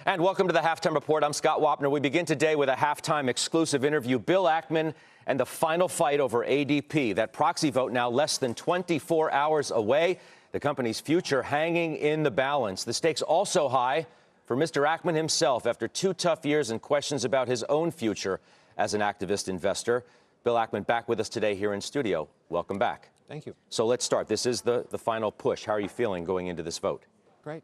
And welcome to the Halftime Report. I'm Scott Wapner. We begin today with a halftime exclusive interview. Bill Ackman and the final fight over ADP. That proxy vote now less than 24 hours away. The company's future hanging in the balance. The stakes also high for Mr. Ackman himself after 2 tough years and questions about his own future as an activist investor. Bill Ackman back with us today here in studio. Welcome back. Thank you. So let's start. This is the final push. How are you feeling going into this vote? Great.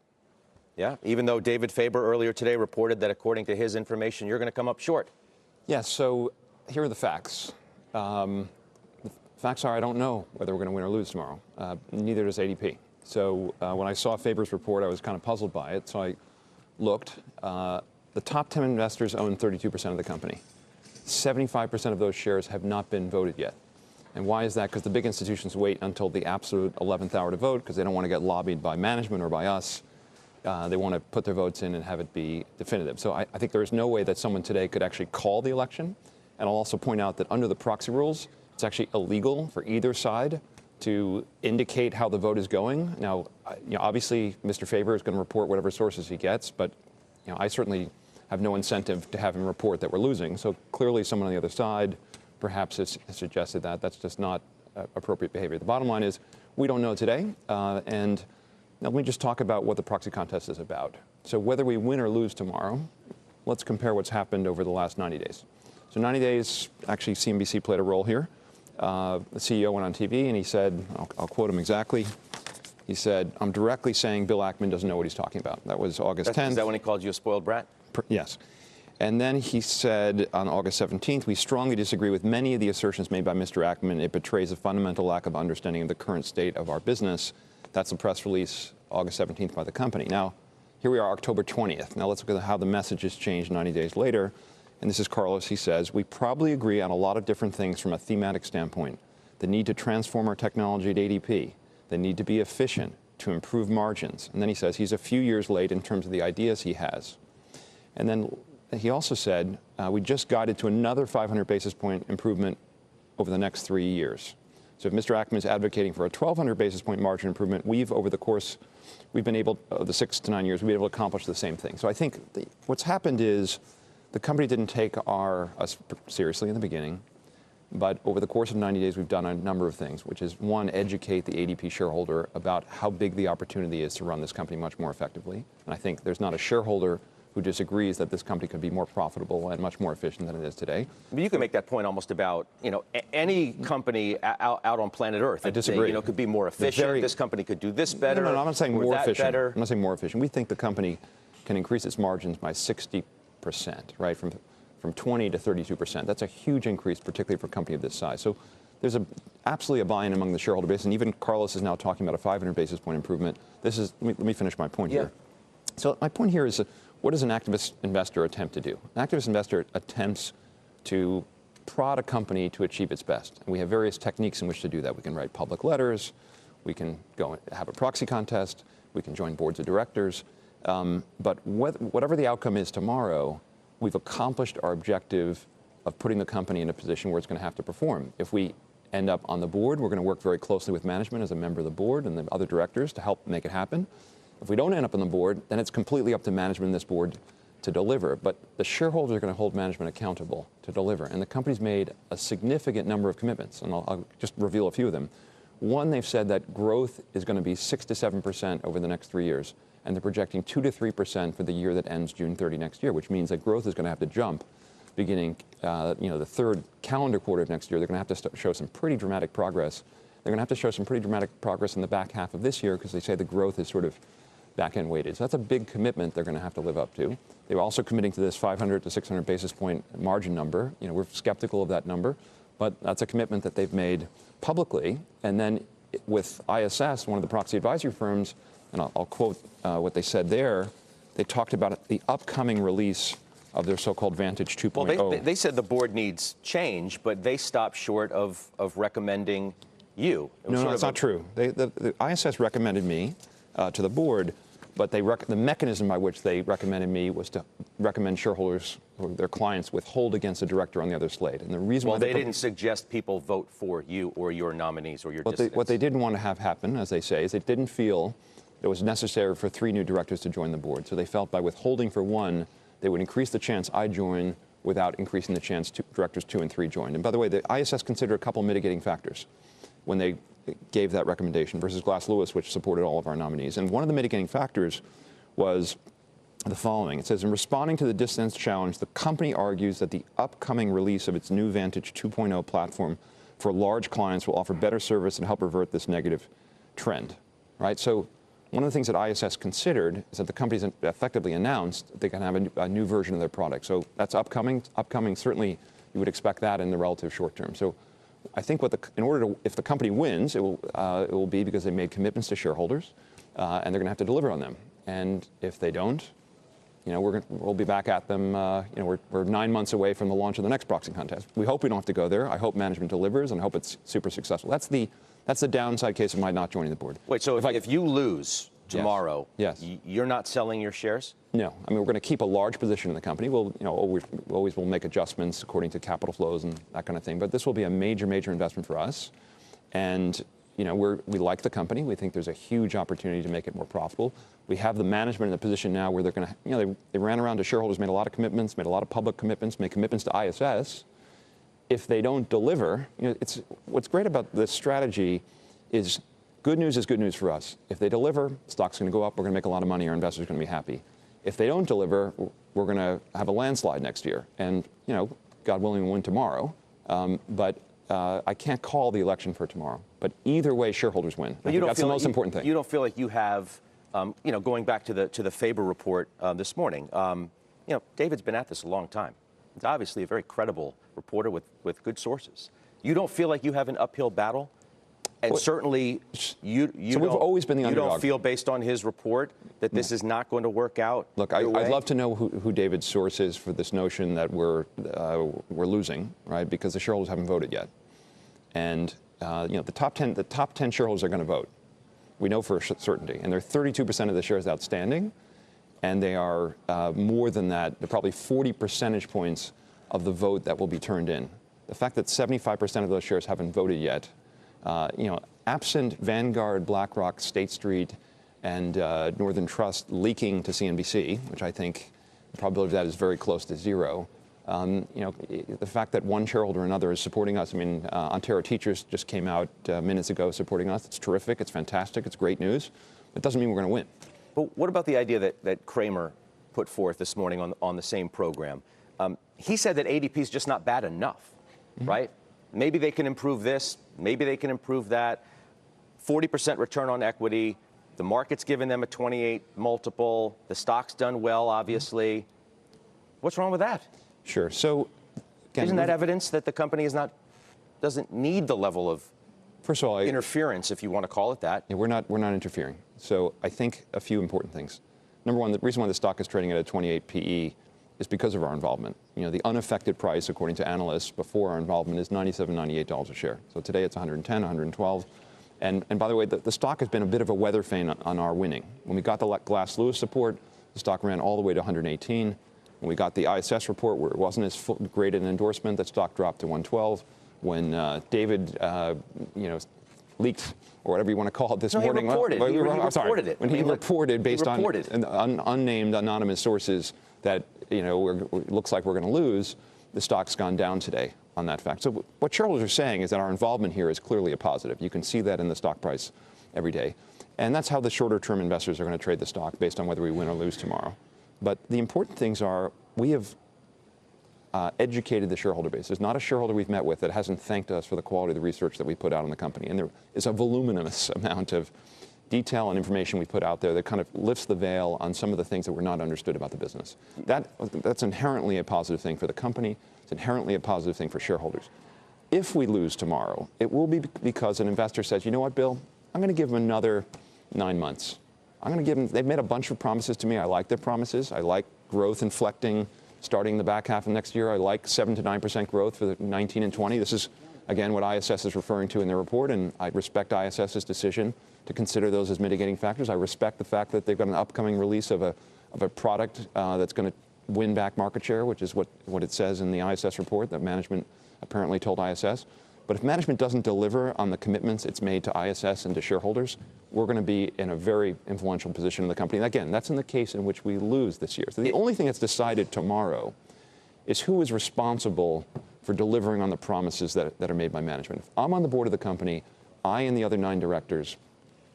Yeah, even though David Faber earlier today reported that according to his information, you're going to come up short. Yes, so here are the facts. The facts are I don't know whether we're going to win or lose tomorrow. Neither does ADP. So when I saw Faber's report, I was kind of puzzled by it. So I looked. The top 10 investors own 32% of the company. 75% of those shares have not been voted yet. And why is that? Because the big institutions wait until the absolute 11th hour to vote because they don't want to get lobbied by management or by us. They want to put their votes in and have it be definitive. So I think there is no way that someone today could actually call the election. And I'll also point out that under the proxy rules, it's actually illegal for either side to indicate how the vote is going. Now, obviously, Mr. Faber is going to report whatever sources he gets, but I certainly have no incentive to have him report that we're losing. So clearly someone on the other side perhaps has suggested that. That's just not appropriate behavior. The bottom line is we don't know today. And now let me just talk about what the proxy contest is about. So whether we win or lose tomorrow, let's compare what's happened over the last 90 days. So 90 days, actually CNBC played a role here. The CEO went on TV and he said, I'll quote him exactly. He said, I'm directly saying Bill Ackman doesn't know what he's talking about. That was August 10th. Is that when he called you a spoiled brat? Yes. And then he said on August 17th, we strongly disagree with many of the assertions made by Mr. Ackman. It betrays a fundamental lack of understanding of the current state of our business. That's a press release August 17th by the company. Now, here we are, October 20th. Now let's look at how the message has changed 90 days later. And this is Carlos. He says, we probably agree on a lot of different things from a thematic standpoint. The need to transform our technology at ADP. The need to be efficient to improve margins. And then he says he's a few years late in terms of the ideas he has. And then he also said, we just guided to another 500 basis point improvement over the next 3 years. So if Mr. Ackman is advocating for a 1,200 basis point margin improvement, over the course, we've been able, the 6 to 9 years, we've been able to accomplish the same thing. So I think what's happened is the company didn't take us seriously in the beginning, but over the course of 90 days, we've done a number of things, which is, one, educate the ADP shareholder about how big the opportunity is to run this company much more effectively. And I think there's not a shareholder who disagrees that this company could be more profitable and much more efficient than it is today. But you can make that point almost about, any company out on planet Earth. I disagree. Say, could be more efficient. This company could do this better. No, I'm not saying more efficient. Better. I'm not saying more efficient. We think the company can increase its margins by 60%, right, from 20 to 32%. That's a huge increase, particularly for a company of this size. So there's absolutely a buy-in among the shareholder base, and even Carlos is now talking about a 500 basis point improvement. Let me finish my point here. So my point here is, what does an activist investor attempt to do? An activist investor attempts to prod a company to achieve its best. And we have various techniques in which to do that. We can write public letters. We can go and have a proxy contest. We can join boards of directors. But whatever the outcome is tomorrow, we've accomplished our objective of putting the company in a position where it's going to have to perform. If we end up on the board, we're going to work very closely with management as a member of the board and the other directors to help make it happen. If we don't end up on the board, then it's completely up to management and this board to deliver. But the shareholders are going to hold management accountable to deliver. And the company's made a significant number of commitments, and I'll just reveal a few of them. One, they've said that growth is going to be 6 to 7% over the next 3 years, and they're projecting 2 to 3% for the year that ends June 30 next year, which means that growth is going to have to jump beginning, the third calendar quarter of next year. They're going to have to show some pretty dramatic progress. They're going to have to show some pretty dramatic progress in the back half of this year because they say the growth is sort of back-end weighted. So that's a big commitment they're going to have to live up to. They're also committing to this 500 to 600 basis point margin number. We're skeptical of that number, but that's a commitment that they've made publicly. And then with ISS, one of the proxy advisory firms, and I'll quote what they said there, they talked about the upcoming release of their so-called Vantage 2.0. Well, they said the board needs change, but they stopped short of recommending you. No, that's not true. The ISS recommended me to the board, but the mechanism by which they recommended me was to recommend shareholders or their clients withhold against a director on the other slate. And the reason why they didn't suggest people vote for you or your nominees or your dissidents. What they didn't want to have happen, as they say, is they didn't feel it was necessary for 3 new directors to join the board. So they felt by withholding for 1, they would increase the chance I join without increasing the chance directors 2 and 3 joined. And by the way, the ISS considered a couple mitigating factors when they gave that recommendation versus Glass Lewis, which supported all of our nominees. And one of the mitigating factors was the following. It says, in responding to the dissent challenge, the company argues that the upcoming release of its new Vantage 2.0 platform for large clients will offer better service and help revert this negative trend, right? So one of the things that ISS considered is that the company's effectively announced that they can have a new version of their product. So that's upcoming. Certainly, you would expect that in the relative short term. So I think if the company wins, it will be because they made commitments to shareholders, and they're going to have to deliver on them. And if they don't, we'll be back at them. We're 9 months away from the launch of the next proxy contest. We hope we don't have to go there. I hope management delivers, and I hope it's super successful. That's the downside case of my not joining the board. Wait, so if you lose tomorrow, yes. You're not selling your shares? No. I mean, we're going to keep a large position in the company. We'll, always will make adjustments according to capital flows and that kind of thing. But this will be a major, major investment for us. And we like the company. We think there's a huge opportunity to make it more profitable. We have the management in a position now where they're going to, they ran around to shareholders, made a lot of commitments, made a lot of public commitments, made commitments to ISS. If they don't deliver, what's great about this strategy is good news for us. If they deliver, stock's going to go up. We're going to make a lot of money. Our investors are going to be happy. If they don't deliver, we're going to have a landslide next year. And, God willing, we'll win tomorrow. But I can't call the election for tomorrow. But either way, shareholders win. That's the most important thing. You don't feel like you have, going back to the Faber report this morning, David's been at this a long time. He's obviously a very credible reporter with good sources. You don't feel like you have an uphill battle? And certainly, we've always been the underdog. You don't feel, based on his report, that this is not going to work out? Look, I'd love to know who David's source is for this notion that we're losing, right? Because the shareholders haven't voted yet, and the top 10 shareholders are going to vote. We know for certainty, and they're 32% of the shares outstanding, and they are more than that. They're probably 40 percentage points of the vote that will be turned in. The fact that 75% of those shares haven't voted yet. Absent Vanguard, BlackRock, State Street, and Northern Trust leaking to CNBC, which I think the probability of that is very close to 0. The fact that one shareholder or another is supporting us. I mean, Ontario Teachers just came out minutes ago supporting us. It's terrific. It's fantastic. It's great news. It doesn't mean we're going to win. But what about the idea that Kramer put forth this morning on the same program? He said that ADP is just not bad enough, right? Maybe they can improve this. Maybe they can improve that. 40% return on equity. The market's given them a 28 multiple. The stock's done well, obviously. What's wrong with that? Sure. So, again, isn't that evidence that the company doesn't need the level of interference, if you want to call it that? Yeah, we're not interfering. So I think a few important things. Number one, the reason why the stock is trading at a 28 PE is because of our involvement. The unaffected price, according to analysts, before our involvement is $97, $98 a share. So today it's 110, 112. And by the way, the stock has been a bit of a weather vane on our winning. When we got the Glass Lewis support, the stock ran all the way to 118. When we got the ISS report, where it wasn't as great an endorsement, that stock dropped to 112. When David, leaked, or whatever you want to call it this morning. He reported. He reported it. When he reported based on unnamed, anonymous sources that, looks like we're going to lose, the stock's gone down today on that fact. So what shareholders are saying is that our involvement here is clearly a positive. You can see that in the stock price every day. And that's how the shorter-term investors are going to trade the stock based on whether we win or lose tomorrow. But the important things are we have educated the shareholder base. There's not a shareholder we've met with that hasn't thanked us for the quality of the research that we put out on the company. And there is a voluminous amount of detail and information we put out there that kind of lifts the veil on some of the things that were not understood about the business. That's inherently a positive thing for the company. It's inherently a positive thing for shareholders. If we lose tomorrow, it will be because an investor says, you know what, Bill, I'm going to give them another 9 months. I'm going to give them, they've made a bunch of promises to me. I like their promises. I like growth inflecting starting the back half of next year. I like 7 to 9% growth for the 19 and 20. This is, again, what ISS is referring to in their report, and I respect ISS's decision to consider those as mitigating factors. I respect the fact that they've got an upcoming release of a product that's going to win back market share, which is what it says in the ISS report that management apparently told ISS. But if management doesn't deliver on the commitments it's made to ISS and to shareholders, we're going to be in a very influential position in the company. And again, that's in the case in which we lose this year. So the only thing that's decided tomorrow is who is responsible for delivering on the promises that are made by management. If I'm on the board of the company, I and the other 9 directors,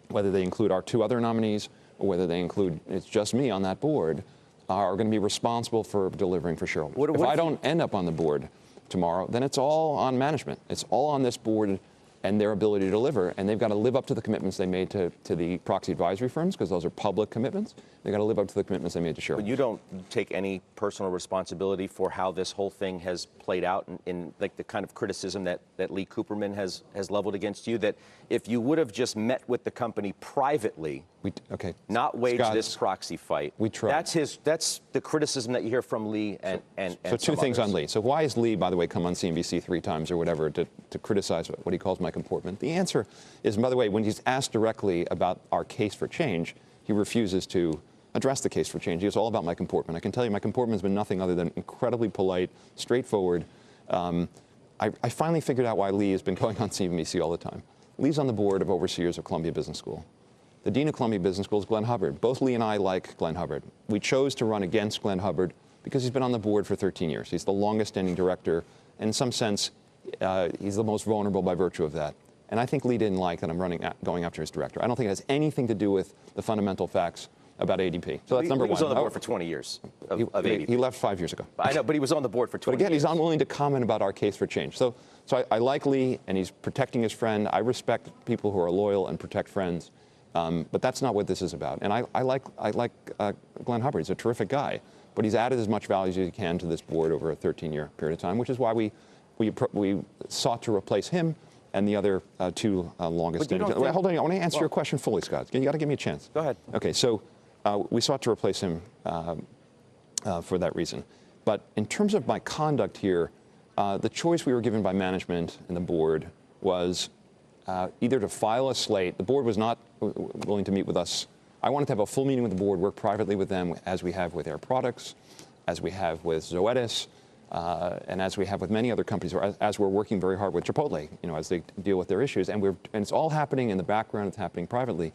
whether they include our 2 other nominees or whether they include, it's just me on that board, are going to be responsible for delivering for shareholders. If I don't end up on the board tomorrow, then it's all on management. It's all on this board and their ability to deliver, and they've got to live up to the commitments they made to the proxy advisory firms, because those are public commitments. They've got to live up to the commitments they made to shareholders. But you don't take any personal responsibility for how this whole thing has played out in like the kind of criticism that Lee Cooperman has leveled against you, that if you would have just met with the company privately, not waged Scott, this proxy fight. We tried. That's the criticism that you hear from Lee and so 2 things others. on Lee. So why has Lee, by the way, come on CNBC 3 times or whatever to criticize what he calls my comportment? The answer is, by the way, when he's asked directly about our case for change, he refuses to address the case for change. It's all about my comportment. I can tell you my comportment has been nothing other than incredibly polite, straightforward. I finally figured out why Lee has been going on CNBC all the time. Lee's on the board of overseers of Columbia Business School. The dean of Columbia Business School is Glenn Hubbard. Both Lee and I like Glenn Hubbard. We chose to run against Glenn Hubbard because he's been on the board for 13 years. He's the longest-standing director, and in some sense, he's the most vulnerable by virtue of that. And I think Lee didn't like that I'm going after his director. I don't think it has anything to do with the fundamental facts about ADP. So that's number one. He was on the board for 20 years of ADP. He left 5 years ago. I know, but he was on the board for 20 years. But again, he's unwilling to comment about our case for change. So I like Lee, and he's protecting his friend. I respect people who are loyal and protect friends. But that's not what this is about. And I like Glenn Hubbard. He's a terrific guy. But he's added as much value as he can to this board over a 13-year period of time, which is why we sought to replace him and the other 2 longest standing. Hold on, I want to answer your question fully, Scott. You got to give me a chance. Go ahead. Okay, so we sought to replace him for that reason. But in terms of my conduct here, the choice we were given by management and the board was either to file a slate. The board was not willing to meet with us. I wanted to have a full meeting with the board, work privately with them, as we have with Air Products, as we have with Zoetis, and as we have with many other companies, or as we're working very hard with Chipotle, as they deal with their issues. And it's all happening in the background. It's happening privately.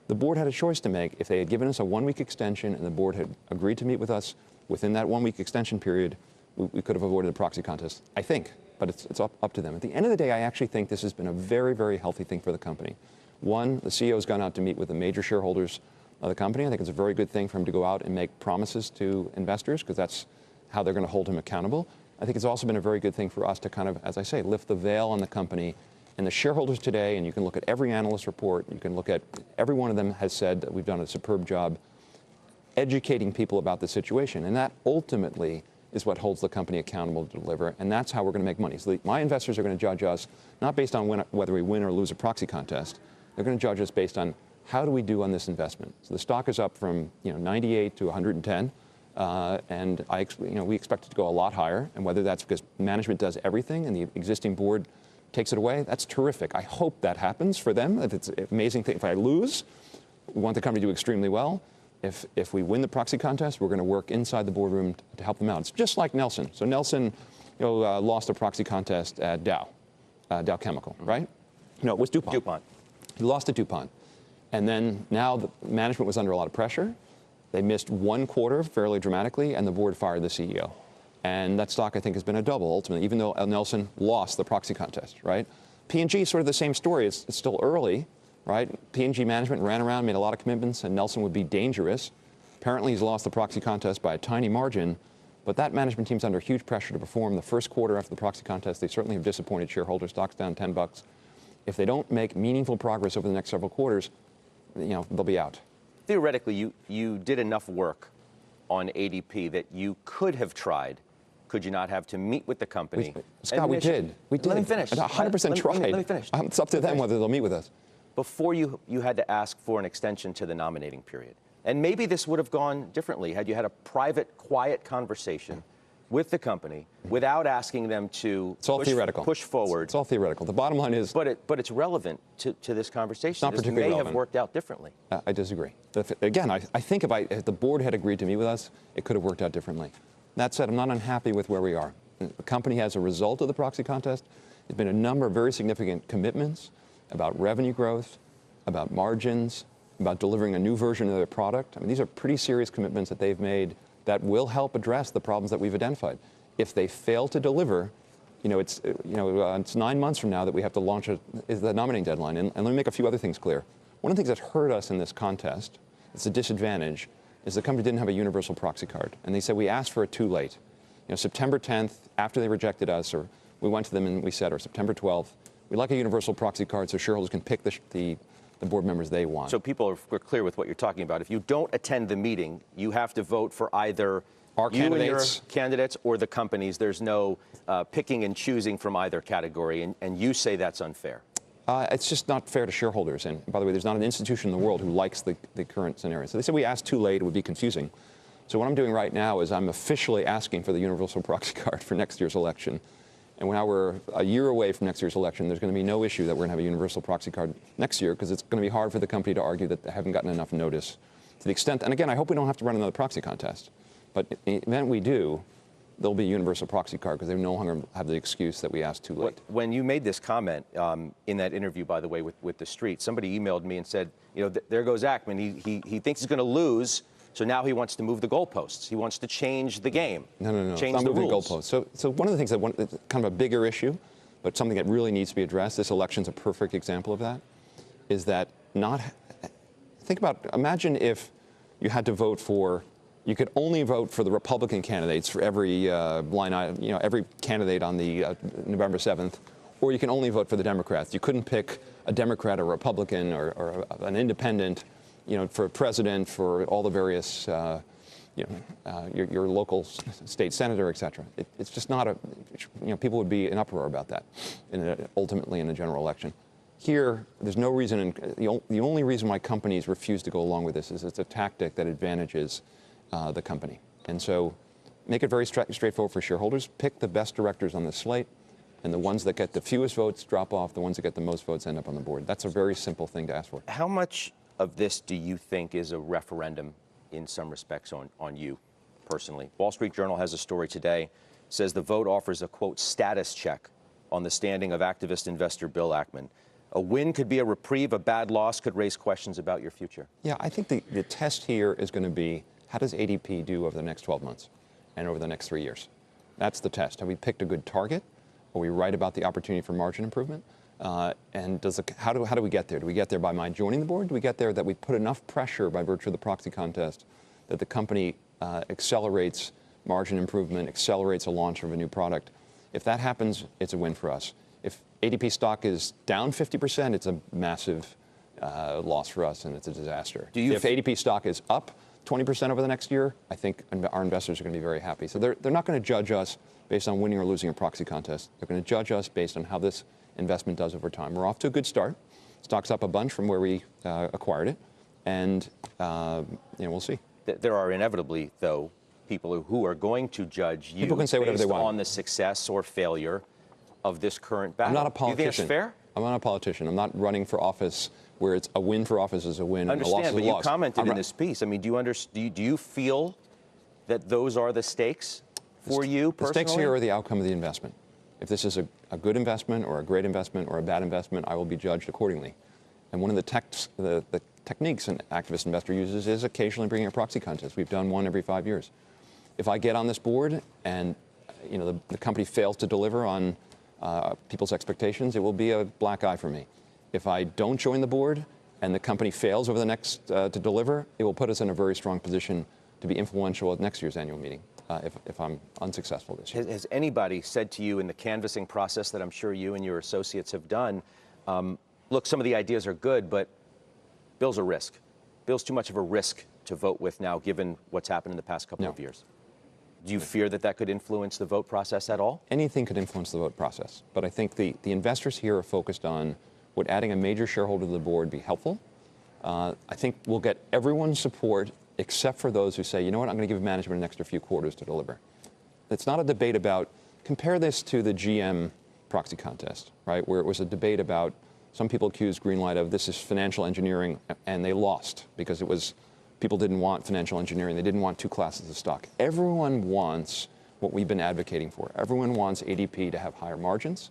The board had a choice to make. If they had given us a 1-week extension and the board had agreed to meet with us within that 1-week extension period, we could have avoided the proxy contest, I think. But it's up to them. At the end of the day, I actually think this has been a very, very healthy thing for the company. One, the CEO has gone out to meet with the major shareholders of the company. I think it's a very good thing for him to go out and make promises to investors, because that's how they're going to hold him accountable. I think it's also been a very good thing for us to kind of, as I say, lift the veil on the company. And the shareholders today, and you can look at every analyst report, you can look at every one of them has said that we've done a superb job educating people about the situation. And that ultimately is what holds the company accountable to deliver, and that's how we're going to make money. So my investors are going to judge us not based on whether we win or lose a proxy contest. They're going to judge us based on how do we do on this investment. So the stock is up from 98 to 110, and we expect it to go a lot higher. And whether that's because management does everything and the existing board takes it away, that's terrific. I hope that happens for them. If it's an amazing thing, if I lose, we want the company to do extremely well. If we win the proxy contest, we're going to work inside the boardroom to help them out. It's just like Nelson. So Nelson lost a proxy contest at Dow Chemical, right? No, it was DuPont. DuPont. He lost to DuPont. And then now the management was under a lot of pressure. They missed 1 quarter fairly dramatically, and the board fired the CEO. And that stock, I think, has been a double, ultimately, even though Nelson lost the proxy contest, right? P&G is sort of the same story. It's still early. Right? P&G management ran around, made a lot of commitments, and Nelson would be dangerous. Apparently, he's lost the proxy contest by a tiny margin, but that management team's under huge pressure to perform. The first quarter after the proxy contest, they certainly have disappointed shareholders. Stock's down $10. If they don't make meaningful progress over the next several quarters, they'll be out. Theoretically, you did enough work on ADP that you could have tried. Could you not have to meet with the company? Scott, we did. We did. Let me finish. 100% tried. Let me finish. It's up to them whether they'll meet with us. Before you had to ask for an extension to the nominating period. And maybe this would have gone differently had you had a private, quiet conversation with the company without asking them to push forward. It's all theoretical. The bottom line is... But it's relevant to this conversation. It's not particularly relevant. This may have worked out differently. I disagree. Again, I think if the board had agreed to meet with us, it could have worked out differently. That said, I'm not unhappy with where we are. The company has a result of the proxy contest, There's been a number of very significant commitments about revenue growth, about margins, about delivering a new version of their product. I mean, these are pretty serious commitments that they've made that will help address the problems that we've identified. If they fail to deliver, it's 9 months from now that we have to launch is the nominating deadline. And let me make a few other things clear. One of the things that hurt us in this contest, it's a disadvantage, is the company didn't have a universal proxy card. And they said we asked for it too late. September 10th, after they rejected us, or we went to them and we said, or September 12th, we'd like a universal proxy card so shareholders can pick the board members they want. So people are clear with what you're talking about. If you don't attend the meeting, you have to vote for either our you candidates, and your candidates or the companies. There's no picking and choosing from either category, and you say that's unfair. It's just not fair to shareholders. And by the way, there's not an institution in the world who likes the current scenario. So they said we asked too late, it would be confusing. So what I'm doing right now is I'm officially asking for the universal proxy card for next year's election. And now we're a year away from next year's election. There's going to be no issue that we're going to have a universal proxy card next year because it's going to be hard for the company to argue that they haven't gotten enough notice. To the extent, and again, I hope we don't have to run another proxy contest. But in the event we do, there'll be a universal proxy card because they no longer have the excuse that we asked too late. When you made this comment in that interview, by the way, with The Street, somebody emailed me and said, there goes Ackman. He thinks he's going to lose. So now he wants to move the goalposts. He wants to change the game. No. Change it's not the moving rules. Goalposts. So one of the things that's kind of a bigger issue, but something that really needs to be addressed, this election's a perfect example of that, is that imagine if you had to vote for, you could only vote for the Republican candidates for every line item, every candidate on the November 7th, or you can only vote for the Democrats. You couldn't pick a Democrat or Republican or an independent, for president, for all the various, your local state senator, et cetera. It's just not people would be in uproar about that, ultimately in a general election. Here, there's no reason, the only reason why companies refuse to go along with this is it's a tactic that advantages the company. And so make it very straightforward for shareholders. Pick the best directors on the slate, and the ones that get the fewest votes drop off. The ones that get the most votes end up on the board. That's a very simple thing to ask for. How much of this do you think is a referendum in some respects on you personally? Wall Street Journal has a story today, says the vote offers a, quote, status check on the standing of activist investor Bill Ackman. A win could be a reprieve, a bad loss could raise questions about your future. Yeah, I think the test here is going to be, how does ADP do over the next 12 months and over the next 3 years? That's the test. Have we picked a good target? Are we right about the opportunity for margin improvement? And how do we get there? Do we get there by my joining the board? Do we get there that we put enough pressure by virtue of the proxy contest that the company accelerates margin improvement, accelerates a launch of a new product? If that happens, it's a win for us. If ADP stock is down 50%, it's a massive loss for us, and it's a disaster. If ADP stock is up 20% over the next year, I think our investors are going to be very happy. So they're not going to judge us based on winning or losing a proxy contest. They're going to judge us based on how this investment does over time. We're off to a good start. Stock's up a bunch from where we acquired it, and we'll see. There are inevitably, though, people who are going to judge you people can say whatever they want on the success or failure of this current battle. I'm not a politician. Do you think it's fair? I'm not a politician. I'm not running for office where it's a win for office is a win and a loss is a loss. But you commented in this piece. I mean, do you feel that those are the stakes for you personally? The stakes here are the outcome of the investment. If this is a good investment or a great investment or a bad investment, I will be judged accordingly. And one of the techniques an activist investor uses is occasionally bringing a proxy contest. We've done one every 5 years. If I get on this board and the company fails to deliver on people's expectations, it will be a black eye for me. If I don't join the board and the company fails over the next to deliver, it will put us in a very strong position to be influential at next year's annual meeting if I'm unsuccessful this year. Has anybody said to you in the canvassing process that I'm sure you and your associates have done, look, some of the ideas are good, but Bill's a risk. Bill's too much of a risk to vote with now, given what's happened in the past couple of years. Do you fear that could influence the vote process at all? Anything could influence the vote process. But I think the investors here are focused on would adding a major shareholder to the board be helpful? I think we'll get everyone's support except for those who say, you know what, I'm going to give management an extra few quarters to deliver. It's not a debate about, compare this to the GM proxy contest, right, where it was a debate about, some people accused Greenlight of this is financial engineering, and they lost because it was, people didn't want financial engineering. They didn't want two classes of stock. Everyone wants what we've been advocating for. Everyone wants ADP to have higher margins.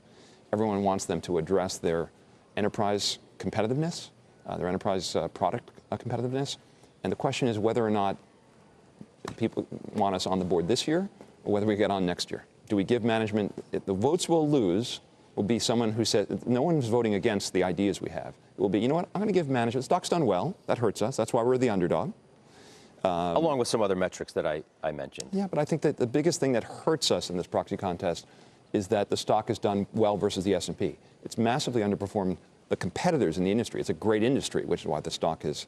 everyone wants them to address their enterprise competitiveness, their enterprise product competitiveness. And the question is whether or not people want us on the board this year or whether we get on next year. Do we give management, the votes we'll lose will be someone who said, no one's voting against the ideas we have. It will be, you know what, I'm going to give management, stock's done well, that hurts us, that's why we're the underdog. Along with some other metrics that I mentioned. Yeah, but I think that the biggest thing that hurts us in this proxy contest is that the stock has done well versus the S&P. It's massively underperformed the competitors in the industry. It's a great industry, which is why the stock has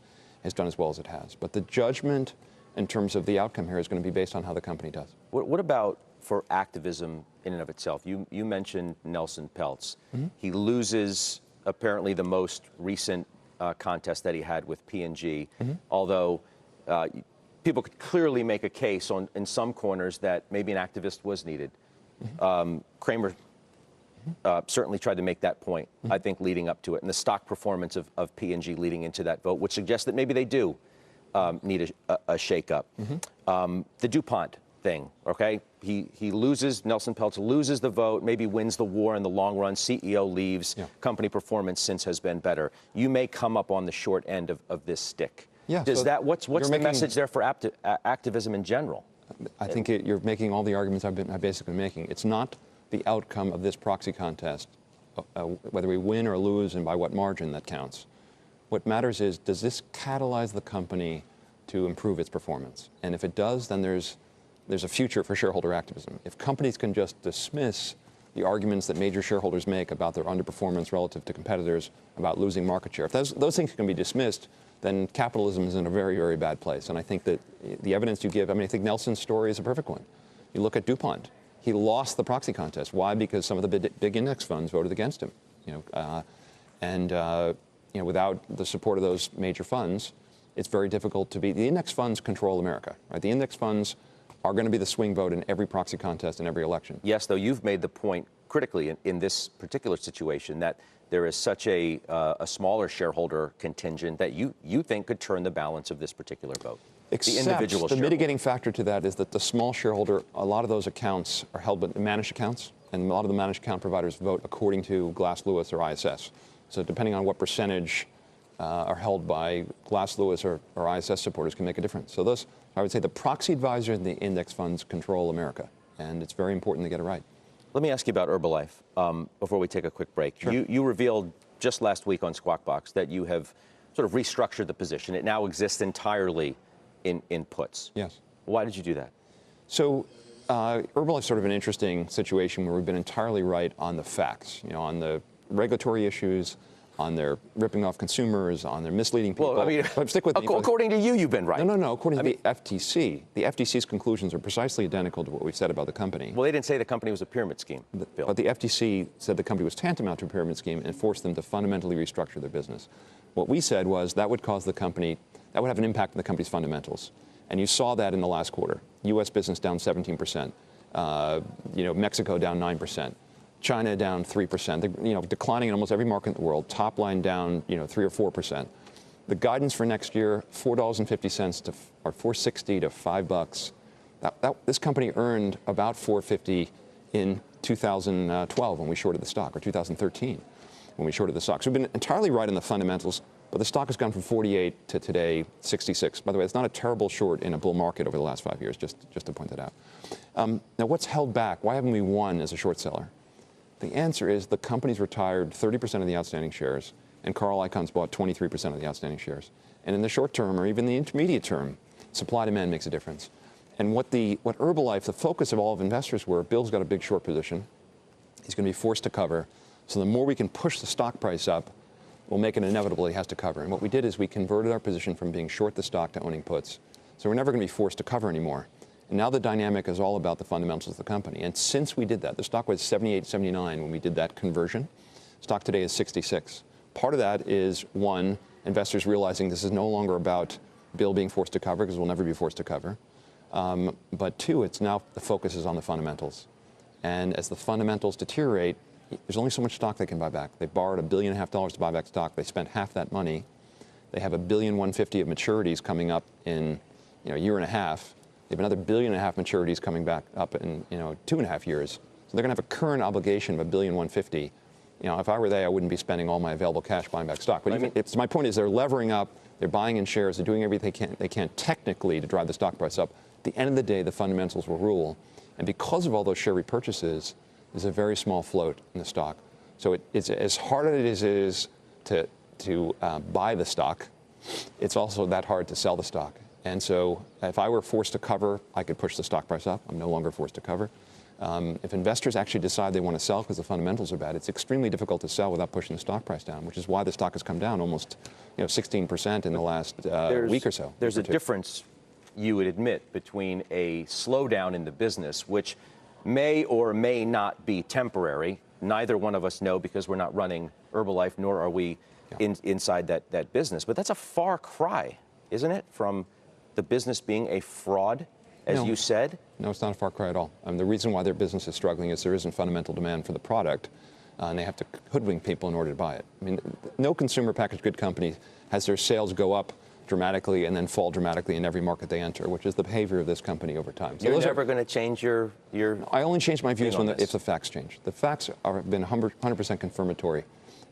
done as well as it has. But the judgment in terms of the outcome here is going to be based on how the company does. What about for activism in and of itself? You mentioned Nelson Peltz. Mm-hmm. He loses apparently the most recent contest that he had with P&G, mm-hmm. although people could clearly make a case in some corners that maybe an activist was needed. Mm-hmm. Kramer certainly tried to make that point, mm-hmm. I think, leading up to it. And the stock performance of P&G leading into that vote would suggest that maybe they do need a shakeup. Mm-hmm. The DuPont thing, okay? He loses, Nelson Peltz loses the vote, maybe wins the war in the long run. CEO leaves. Yeah. Company performance since has been better. You may come up on the short end of this stick. Yeah, Does so that, what's the message there for activism in general? I think you're making all the arguments I've basically making. It's not the outcome of this proxy contest, whether we win or lose and by what margin that counts. What matters is, does this catalyze the company to improve its performance? And if it does, then there's a future for shareholder activism. If companies can just dismiss the arguments that major shareholders make about their underperformance relative to competitors, about losing market share, if those things can be dismissed, then capitalism is in a very, very bad place. And I think that the evidence you give, I think Nelson's story is a perfect one. You look at DuPont. He lost the proxy contest. Why? Because some of the big index funds voted against him. Without the support of those major funds, it's very difficult to be. The index funds control America, right? The index funds are going to be the swing vote in every proxy contest in every election. Yes, though you've made the point critically in this particular situation that there is such a smaller shareholder contingent that you think could turn the balance of this particular vote. Except the individual the mitigating factor to that is that the small shareholder, a lot of those accounts are held by managed accounts, and a lot of the managed account providers vote according to Glass Lewis or ISS. So depending on what percentage are held by Glass Lewis or ISS supporters can make a difference. So those, I would say, the proxy advisors and the index funds control America, and it's very important to get it right. Let me ask you about Herbalife before we take a quick break. Sure. You revealed just last week on Squawk Box that you have sort of restructured the position. It now exists entirely in puts. Yes. Why did you do that? So Herbalife is sort of an interesting situation where we've been entirely right on the facts, on the regulatory issues, on their ripping off consumers, on their misleading people. Well, but stick with me. According to you, you've been right. No. According to the FTC, the FTC's conclusions are precisely identical to what we've said about the company. Well, they didn't say the company was a pyramid scheme, Bill. But the FTC said the company was tantamount to a pyramid scheme and forced them to fundamentally restructure their business. What we said was that would cause the company, that would have an impact on the company's fundamentals. And you saw that in the last quarter. U.S. business down 17%. Mexico down 9%. China down 3%, declining in almost every market in the world. Top line down, 3 or 4%. The guidance for next year, $4.50 to or $4.60 to $5. This company earned about $4.50 in 2012 when we shorted the stock, or 2013 when we shorted the stock. So we've been entirely right in the fundamentals, but the stock has gone from 48 to today 66. By the way, it's not a terrible short in a bull market over the last 5 years, just to point that out. Now, what's held back? Why haven't we won as a short seller? The answer is the company's retired 30% of the outstanding shares, and Carl Icahn's bought 23% of the outstanding shares. And in the short term, or even the intermediate term, supply-demand makes a difference. And what Herbalife, the focus of all of investors were, Bill's got a big short position. He's going to be forced to cover. So the more we can push the stock price up, we'll make it inevitable he has to cover. And what we did is we converted our position from being short the stock to owning puts. So we're never going to be forced to cover anymore. And now the dynamic is all about the fundamentals of the company. And since we did that, the stock was 78, 79 when we did that conversion. Stock today is 66. Part of that is, one, investors realizing this is no longer about Bill being forced to cover, because we'll never be forced to cover. But two, it's now the focus is on the fundamentals. And as the fundamentals deteriorate, there's only so much stock they can buy back. They borrowed $1.5 billion to buy back stock. They spent half that money. They have $1.15 billion of maturities coming up in a year and a half. They have another $1.5 billion maturities coming back up in 2.5 years. So they're going to have a current obligation of $1.15 billion. if I were they, I wouldn't be spending all my available cash buying back stock. But my point is they're levering up, they're buying in shares, they're doing everything they can technically to drive the stock price up. At the end of the day, the fundamentals will rule. And because of all those share repurchases, there's a very small float in the stock. So it's as hard as it is to buy the stock, it's also that hard to sell the stock. And so if I were forced to cover, I could push the stock price up. I'm no longer forced to cover. If investors actually decide they want to sell because the fundamentals are bad, it's extremely difficult to sell without pushing the stock price down, which is why the stock has come down almost 16% in the last week or so. There's a difference, you would admit, between a slowdown in the business, which may or may not be temporary. Neither one of us know because we're not running Herbalife, nor are we inside that business. But that's a far cry, isn't it, from the business being a fraud, as you said? No, it's not a far cry at all. The reason why their business is struggling is there isn't fundamental demand for the product, and they have to hoodwink people in order to buy it. No consumer packaged good company has their sales go up dramatically and then fall dramatically in every market they enter, which is the behavior of this company over time. So you're never going to change your I only change my views if the facts change. The facts have been 100% confirmatory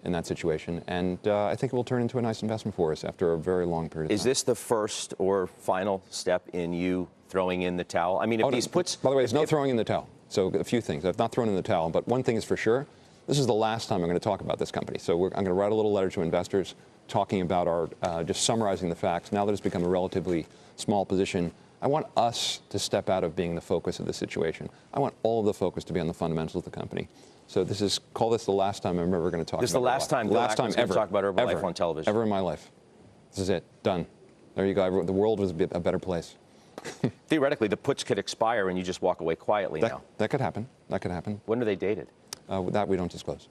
in that situation, and I think it will turn into a nice investment for us after a very long period of time. Is this the first or final step in you throwing in the towel? If these puts... By the way, there's no throwing in the towel. So a few things. I've not thrown in the towel, but one thing is for sure, this is the last time I'm going to talk about this company. So I'm going to write a little letter to investors talking about just summarizing the facts. Now that it's become a relatively small position, I want us to step out of being the focus of the situation. I want all of the focus to be on the fundamentals of the company. So call this the last time I'm ever going to talk about Herbalife. This is the last time Bill Ackman's going to talk about Herbalife on television. Ever in my life. This is it. Done. There you go. The world was a better place. Theoretically, the puts could expire and you just walk away quietly now. That could happen. That could happen. When are they dated? That we don't disclose.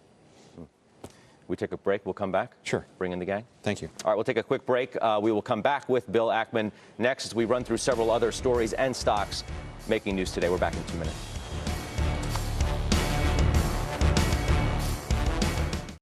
We take a break. We'll come back. Sure. Bring in the gang. Thank you. All right, we'll take a quick break. We will come back with Bill Ackman next as we run through several other stories and stocks making news today. We're back in 2 minutes.